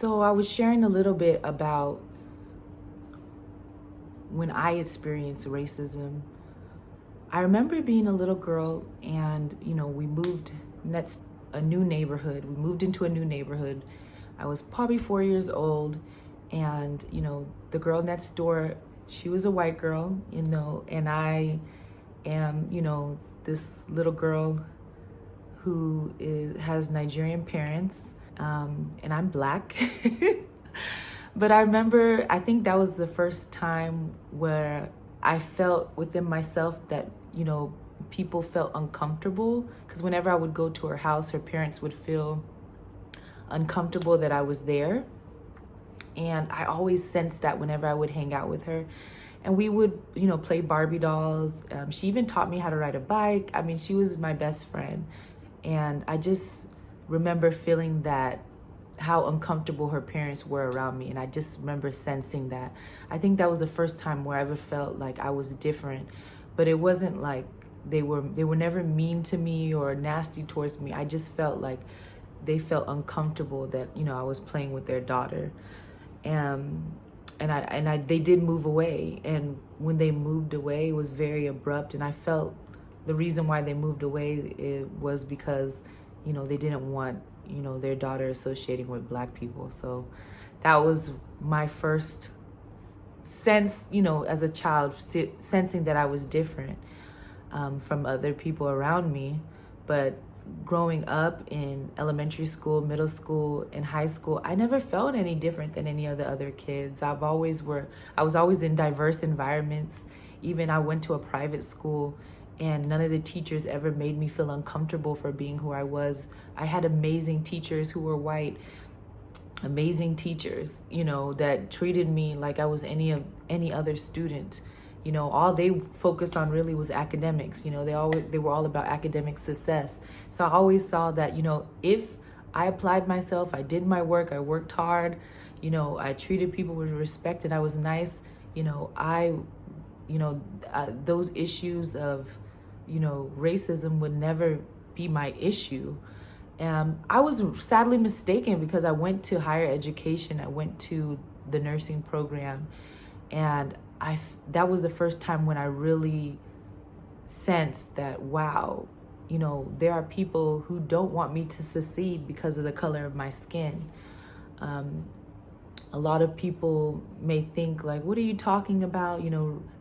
So I was sharing a little bit about when I experienced racism. I remember being a little girl and, we moved next a new neighborhood. We moved into a new neighborhood. I was probably 4 years old, and, the girl next door, she was a white girl, and I am, this little girl has Nigerian parents, and I'm black. But I remember, I think that was the first time where I felt within myself that, people felt uncomfortable. Because whenever I would go to her house, her parents would feel uncomfortable that I was there. And I always sensed that whenever I would hang out with her. And we would, play Barbie dolls. She even taught me how to ride a bike. I mean, she was my best friend. And I just remember feeling that, how uncomfortable her parents were around me. And I just remember sensing that. I think that was the first time where I ever felt like I was different. But it wasn't like they were never mean to me or nasty towards me. I just felt like they felt uncomfortable that, I was playing with their daughter. And they did move away. And when they moved away, it was very abrupt. And I felt the reason why they moved away was because, they didn't want, their daughter associating with Black people. So that was my first sense, as a child, sensing that I was different from other people around me. But growing up in elementary school, middle school, and high school, I never felt any different than any of the other kids. I was always in diverse environments. Even I went to a private school, and none of the teachers ever made me feel uncomfortable for being who I was. I had amazing teachers who were white, amazing teachers, that treated me like I was any other student. All they focused on really was academics. They were all about academic success. So I always saw that, if I applied myself, I did my work, I worked hard, I treated people with respect and I was nice, those issues of, racism would never be my issue. I was sadly mistaken because I went to higher education. I went to the nursing program, and that was the first time when I really sensed that, wow, there are people who don't want me to succeed because of the color of my skin. A lot of people may think like, what are you talking about?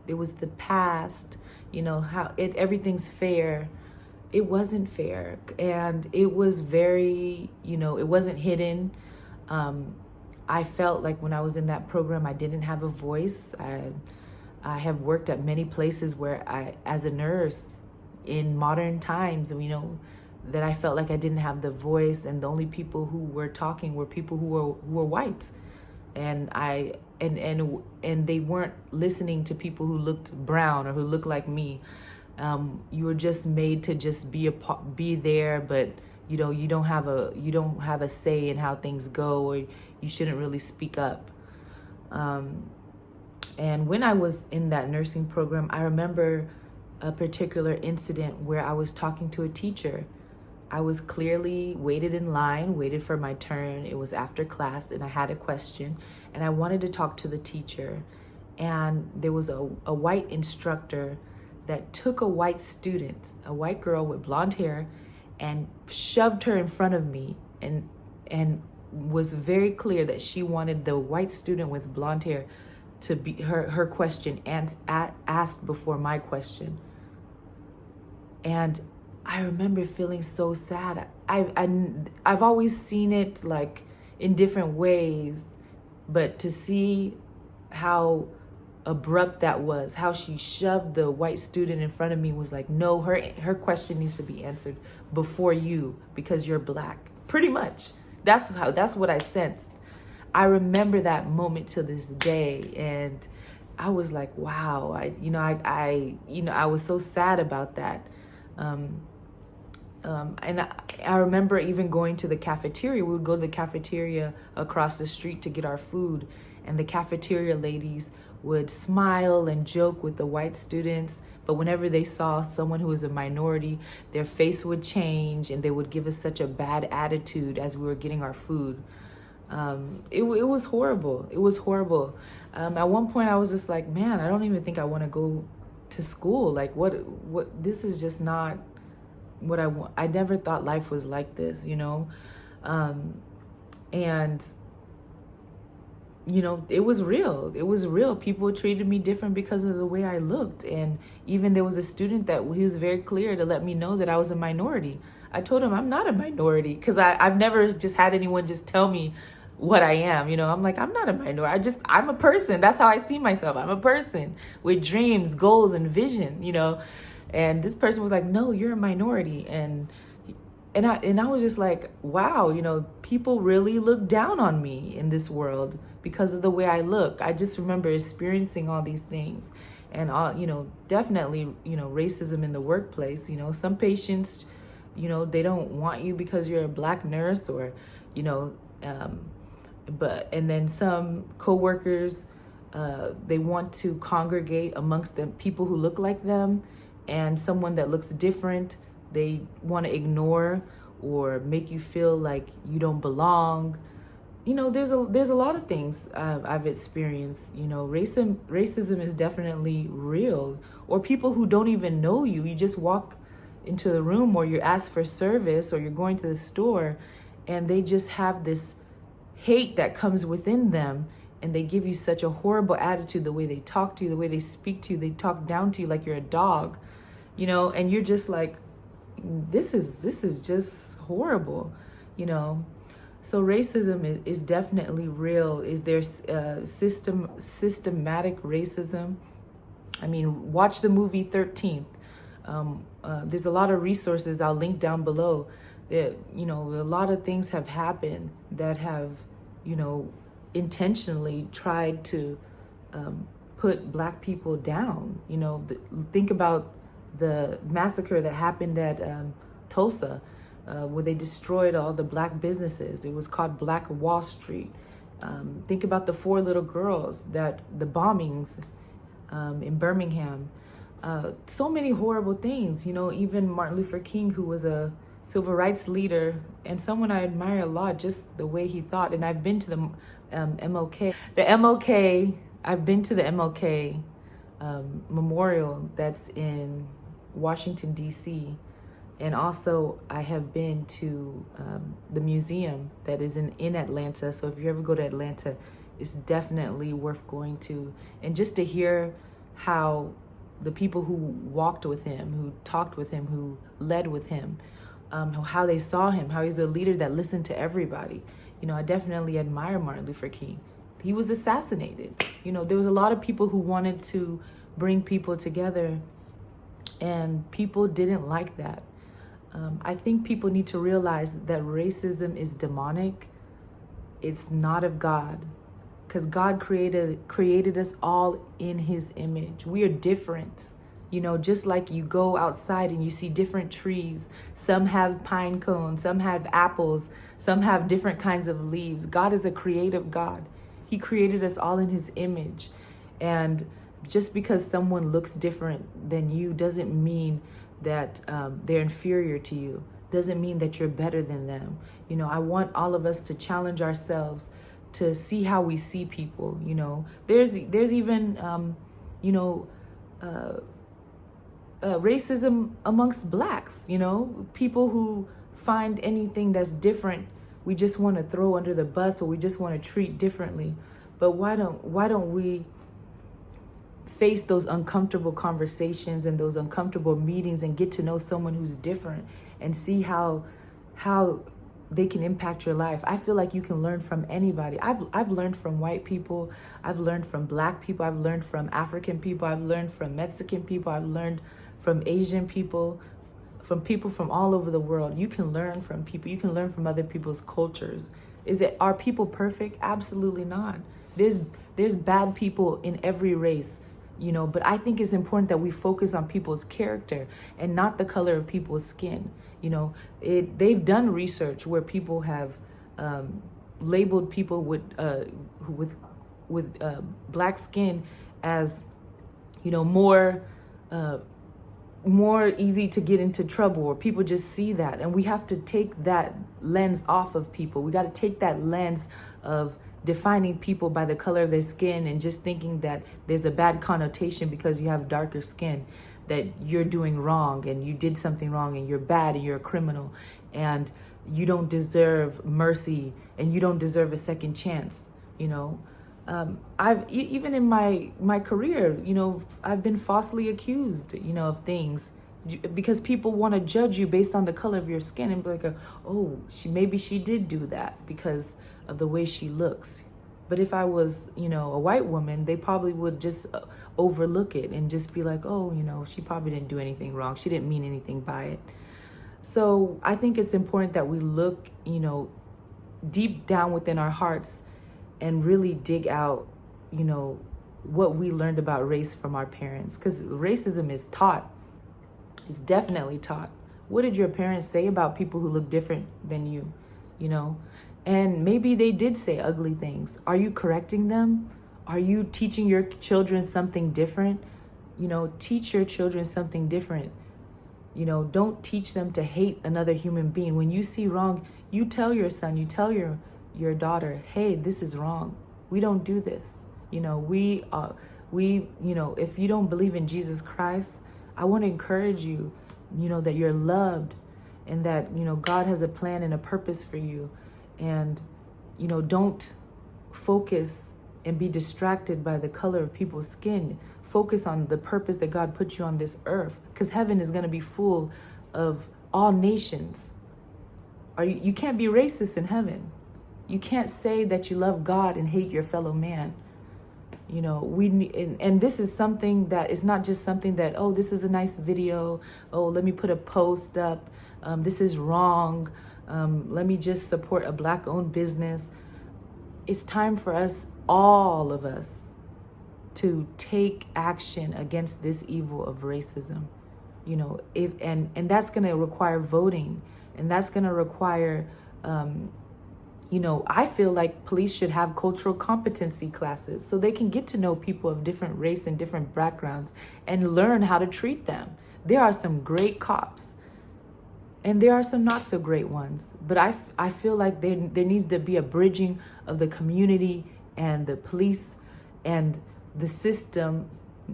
It was the past, how everything's fair. It wasn't fair. And it was very, it wasn't hidden. I felt like when I was in that program, I didn't have a voice. I have worked at many places where as a nurse in modern times, that I felt like I didn't have the voice, and the only people who were talking were people who were white. And they weren't listening to people who looked brown or who looked like me. You were just made to just be there, but you don't have a say in how things go, or you shouldn't really speak up. And when I was in that nursing program, I remember a particular incident where I was talking to a teacher. I was clearly waited for my turn. It was after class, and I had a question, and I wanted to talk to the teacher. And there was a white instructor that took a white student, a white girl with blonde hair, and shoved her in front of me, and was very clear that she wanted the white student with blonde hair to be her question and asked before my question. And I remember feeling so sad. I've always seen it like in different ways, but to see how abrupt that was, how she shoved the white student in front of me, was like, no, her question needs to be answered before you because you're Black. Pretty much. That's what I sensed. I remember that moment to this day, and I was like, wow. I was so sad about that. And I remember even going to the cafeteria. We would go to the cafeteria across the street to get our food, and the cafeteria ladies would smile and joke with the white students, but whenever they saw someone who was a minority, their face would change and they would give us such a bad attitude as we were getting our food. It was horrible. It was horrible. At one point I was just like, man, I don't even think I want to go to school. Like what, this is just not what I want. I never thought life was like this, you know? And you know, it was real. It was real. People treated me different because of the way I looked. And even there was a student that he was very clear to let me know that I was a minority. I told him I'm not a minority, because I've never just had anyone just tell me what I am. You know, I'm like, I'm not a minority. I'm a person. That's how I see myself. I'm a person with dreams, goals, and vision, you know. And this person was like, no, you're a minority. And I was just like, wow, you know, people really look down on me in this world because of the way I look. I just remember experiencing all these things, and all, you know, definitely, you know, racism in the workplace. You know, some patients, you know, they don't want you because you're a Black nurse, or, you know, and then some coworkers, they want to congregate amongst the people who look like them, and someone that looks different, they want to ignore or make you feel like you don't belong. You know, there's a lot of things I've experienced. You know, racism is definitely real. Or people who don't even know you. You just walk into the room, or you're asked for service, or you're going to the store, and they just have this hate that comes within them, and they give you such a horrible attitude. The way they talk to you, the way they speak to you, they talk down to you like you're a dog, you know, and you're just like, this is just horrible, you know. So racism is definitely real. Is there systematic racism? I mean, watch the movie 13th. There's a lot of resources I'll link down below. That, you know, a lot of things have happened that have, you know, intentionally tried to put Black people down. You know, think about the massacre that happened at Tulsa, where they destroyed all the Black businesses. It was called Black Wall Street. Think about the 4 little girls, the bombings in Birmingham. So many horrible things, you know. Even Martin Luther King, who was a civil rights leader and someone I admire a lot, just the way he thought. And I've been to the MLK. I've been to the MLK memorial that's in Washington, D.C. And also I have been to the museum that is in Atlanta. So if you ever go to Atlanta, it's definitely worth going to. And just to hear how the people who walked with him, who talked with him, who led with him, how they saw him, how he's a leader that listened to everybody. You know, I definitely admire Martin Luther King. He was assassinated. You know, there was a lot of people who wanted to bring people together, and people didn't like that. I think people need to realize that racism is demonic. It's not of God, because God created us all in his image. We are different. You know, just like you go outside and you see different trees. Some have pine cones, some have apples, some have different kinds of leaves. God is a creative God. He created us all in his image. And just because someone looks different than you doesn't mean that they're inferior to you. Doesn't mean that you're better than them. You know, I want all of us to challenge ourselves to see how we see people. You know, there's even, racism amongst Blacks, you know, people who find anything that's different, we just want to throw under the bus, or we just want to treat differently. But why don't we face those uncomfortable conversations and those uncomfortable meetings and get to know someone who's different and see how they can impact your life? I feel like you can learn from anybody. I've learned from white people. I've learned from Black people. I've learned from African people. I've learned from Mexican people. I've learned from Asian people, from people from all over the world. You can learn from people. You can learn from other people's cultures. Are people perfect? Absolutely not. There's bad people in every race, you know, but I think it's important that we focus on people's character and not the color of people's skin. You know, they've done research where people have labeled people with Black skin as, you know, more more easy to get into trouble, or people just see that. And we have to take that lens off of people. We got to take that lens of defining people by the color of their skin and just thinking that there's a bad connotation because you have darker skin, that you're doing wrong and you did something wrong and you're bad and you're a criminal and you don't deserve mercy and you don't deserve a second chance. Even in my career, I've been falsely accused, of things because people want to judge you based on the color of your skin and be like, oh, maybe she did do that because of the way she looks. But if I was, a white woman, they probably would just overlook it and just be like, oh, she probably didn't do anything wrong. She didn't mean anything by it. So I think it's important that we look, deep down within our hearts and really dig out, what we learned about race from our parents. Because racism is taught. It's definitely taught. What did your parents say about people who look different than you, And maybe they did say ugly things. Are you correcting them? Are you teaching your children something different? Teach your children something different. Don't teach them to hate another human being. When you see wrong, you tell your son, you tell your daughter, hey, this is wrong. We don't do this. If you don't believe in Jesus Christ, I want to encourage you, that you're loved and that, God has a plan and a purpose for you. And, don't focus and be distracted by the color of people's skin. Focus on the purpose that God put you on this earth, because heaven is going to be full of all nations. You can't be racist in heaven. You can't say that you love God and hate your fellow man. And this is something that is not just something that, oh, this is a nice video. Oh, let me put a post up. This is wrong. Let me just support a Black-owned business. It's time for us, all of us, to take action against this evil of racism. And that's going to require voting, and that's going to require, I feel like police should have cultural competency classes so they can get to know people of different race and different backgrounds and learn how to treat them. There are some great cops and there are some not so great ones, but I feel like there needs to be a bridging of the community and the police, and the system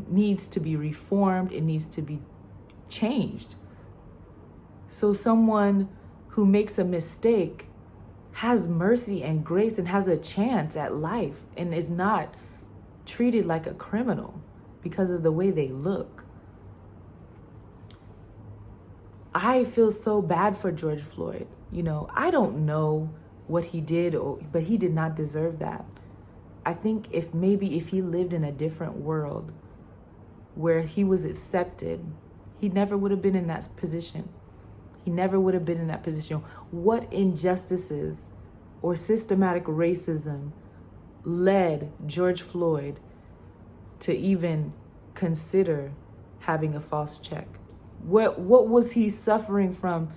needs to be reformed. It needs to be changed. So someone who makes a mistake has mercy and grace and has a chance at life and is not treated like a criminal because of the way they look. I feel so bad for George Floyd. I don't know what he did, but he did not deserve that. I think if he lived in a different world where he was accepted, he never would have been in that position. He never would have been in that position. What injustices or systematic racism led George Floyd to even consider having a false check? What was he suffering from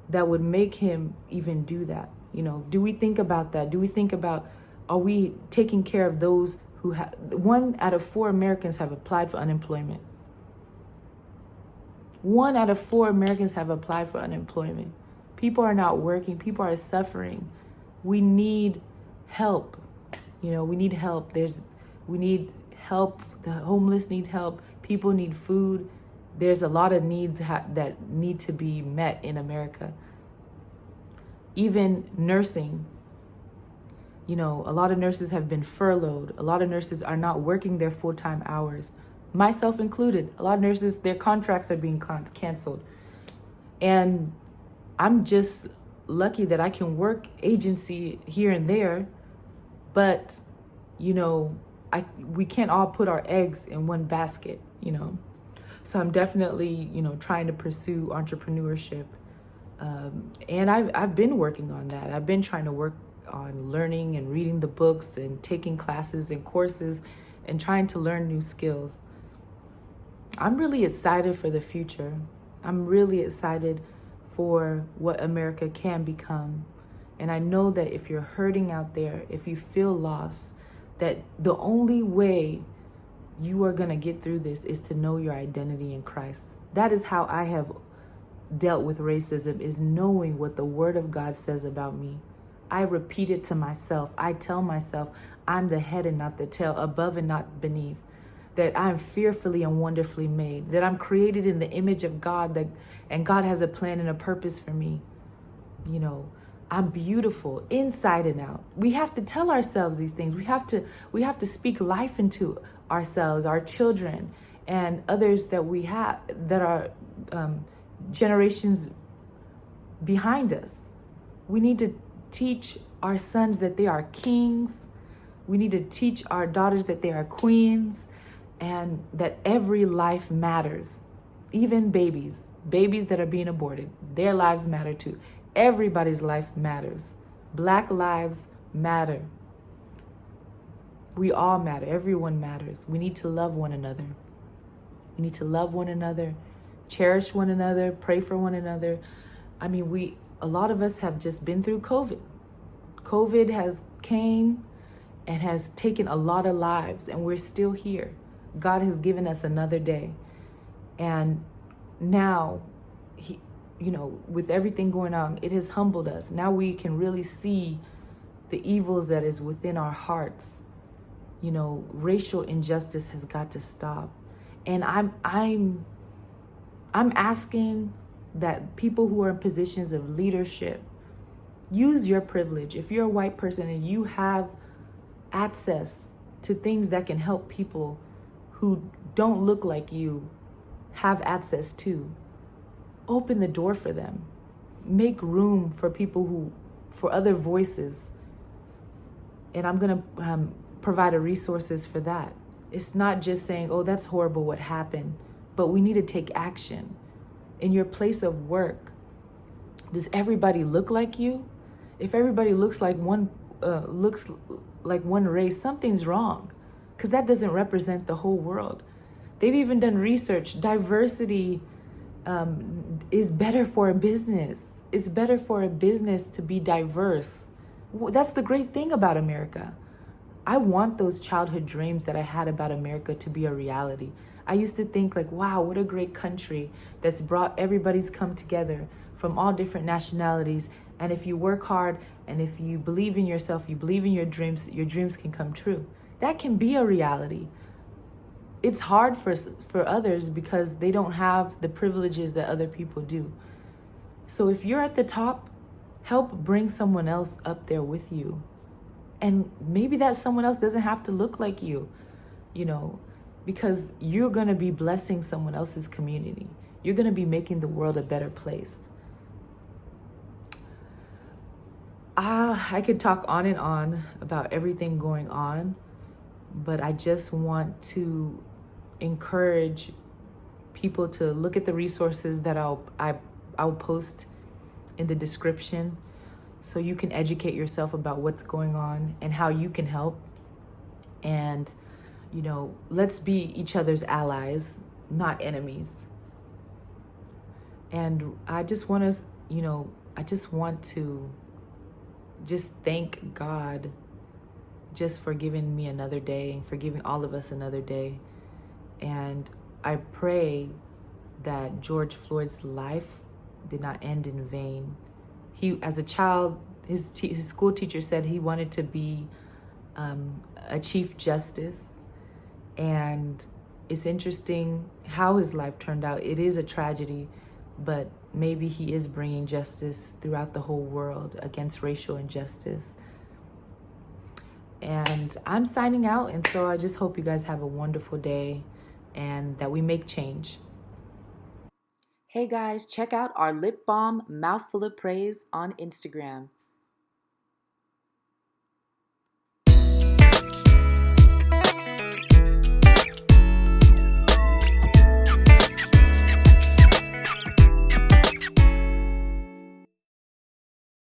that would make him even do that? Do we think about that? Do we think about, are we taking care of those who have, 1 out of 4 Americans have applied for unemployment. 1 out of 4 Americans have applied for unemployment. People are not working. People are suffering. We need help. We need help. We need help. The homeless need help. People need food. There's a lot of needs that need to be met in America. Even nursing. A lot of nurses have been furloughed. A lot of nurses are not working their full-time hours. Myself included. A lot of nurses, their contracts are being canceled. And I'm just lucky that I can work agency here and there. But, we can't all put our eggs in one basket, So I'm definitely, trying to pursue entrepreneurship. And I've been working on that. I've been trying to work on learning and reading the books and taking classes and courses and trying to learn new skills. I'm really excited for the future. I'm really excited for what America can become. And I know that if you're hurting out there, if you feel lost, that the only way you are going to get through this is to know your identity in Christ. That is how I have dealt with racism, is knowing what the Word of God says about me. I repeat it to myself. I tell myself I'm the head and not the tail, above and not beneath, that I'm fearfully and wonderfully made, that I'm created in the image of God, and God has a plan and a purpose for me. You know, I'm beautiful inside and out. We have to tell ourselves these things. We have to speak life into ourselves, our children, and others that we have that are generations behind us. We need to teach our sons that they are kings. We need to teach our daughters that they are queens, and that every life matters. Even babies that are being aborted, their lives matter too. Everybody's life matters. Black lives matter. We all matter. Everyone matters. We need to love one another. We need to love one another, cherish one another, pray for one another. I mean, a lot of us have just been through COVID. COVID has came and has taken a lot of lives, and we're still here. God has given us another day. And now, with everything going on, it has humbled us. Now we can really see the evils that is within our hearts. Racial injustice has got to stop. And I'm asking that people who are in positions of leadership use your privilege. If you're a white person and you have access to things that can help people who don't look like you have access to, open the door for them. Make room for people for other voices. And I'm going to provide resources for that. It's not just saying, oh, that's horrible what happened, but we need to take action. In your place of work, does everybody look like you? If everybody looks like one race, something's wrong, because that doesn't represent the whole world. They've even done research. Diversity is better for a business. It's better for a business to be diverse. That's the great thing about America. I want those childhood dreams that I had about America to be a reality. I used to think like, wow, what a great country that's brought everybody's come together from all different nationalities. And if you work hard and if you believe in yourself, you believe in your dreams can come true. That can be a reality. It's hard for others because they don't have the privileges that other people do. So if you're at the top, help bring someone else up there with you. And maybe that someone else doesn't have to look like you, because you're going to be blessing someone else's community. You're going to be making the world a better place. I could talk on and on about everything going on, but I just want to encourage people to look at the resources that I'll post in the description, so you can educate yourself about what's going on and how you can help. And let's be each other's allies, not enemies. And I just want to just thank God just for giving me another day and for giving all of us another day. And I pray that George Floyd's life did not end in vain. He, as a child, his school teacher said he wanted to be a chief justice. And it's interesting how his life turned out. It is a tragedy, but maybe he is bringing justice throughout the whole world against racial injustice. And I'm signing out, and so I just hope you guys have a wonderful day and that we make change. Hey guys, check out our lip balm Mouthful of Praise on Instagram.